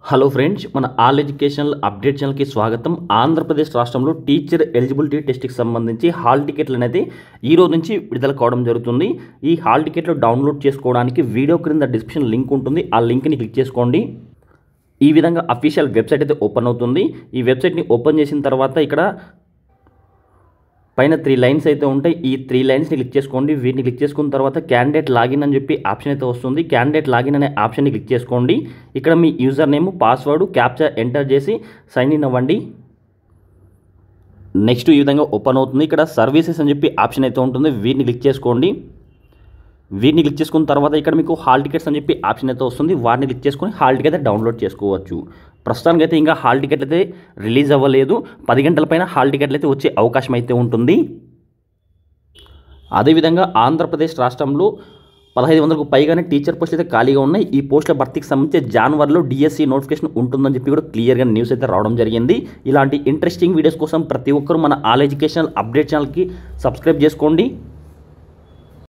Hello friends, మన all educational update ఛానల్కి స్వాగతం. ఆంధ్రప్రదేశ్ రాష్ట్రంలో టీచర్ ఎలిజిబిలిటీ టెస్ట్కి సంబంధించి హాల్ టికెట్లు అనేది ఈ రోజు నుంచి విడుదల కావడం జరుగుతుంది. ఈ హాల్ టికెట్లు డౌన్లోడ్ చేసుకోవడానికి వీడియో క్రింద డిస్క్రిప్షన్ లింక్ ఉంటుంది. ఆ లింక్ని క్లిక్ చేసుకోండి. ఈ విధంగా అఫీషియల్ వెబ్సైట్ అయితే ఓపెన్ అవుతుంది. ఈ వెబ్సైట్ని ఓపెన్ చేసిన తర్వాత ఇక్కడ పైన 3 లైన్స్ అయితే ఉంటాయి. ఈ 3 లైన్స్ని క్లిక్ చేసుకోండి. వీటిని క్లిక్ చేసుకున్న తర్వాత క్యాండిడేట్ లాగిన్ అని చెప్పి ఆప్షన్ అయితే వస్తుంది. క్యాండిడేట్ లాగిన్ అనే ఆప్షన్ని క్లిక్ చేసుకోండి. ఇక్కడ మీ user name, password, captcha enter చేసి సైన్ ఇన్ అవ్వండి. నెక్స్ట్ ఈ విధంగా ఓపెన్ అవుతుంది. ఇక్కడ సర్వీసెస్ అని చెప్పి ఆప్షన్ అయితే ఉంటుంది. వీటిని క్లిక్ చేసుకోండి. వీటిని క్లిక్ చేసుకున్న తర్వాత ఇక్కడ మీకు హాల్ టికెట్స్ అని చెప్పి ఆప్షన్ అయితే వస్తుంది. వాటిని క్లిక్ చేసుకొని హాల్ టికెట్ అయితే డౌన్లోడ్ చేసుకోవచ్చు. ప్రస్తుతానికి అయితే ఇంకా హాల్ టికెట్ అయితే రిలీజ్ అవ్వలేదు. 10 గంటల పైన హాల్ టికెట్లు అయితే వచ్చే అవకాశం అయితే ఉంటుంది. అదేవిధంగా ఆంధ్రప్రదేశ్ రాష్ట్రంలో 1500కు పైగానే టీచర్ పోస్టులు అయితే ఖాళీగా ఉన్నాయి. ఈ పోస్టుల భర్తీకి సంబంధించి జనవరిలో డిఎస్సి నోటిఫికేషన్ ఉంటుందని చెప్పి కూడా క్లియర్గా న్యూస్ అయితే రావడం జరిగింది. ఇలాంటి ఇంట్రెస్టింగ్ వీడియోస్ కోసం ప్రతి ఒక్కరూ మన ఆల్ ఎడ్యుకేషనల్ అప్డేట్ ఛానల్కి సబ్స్క్రైబ్ చేసుకోండి.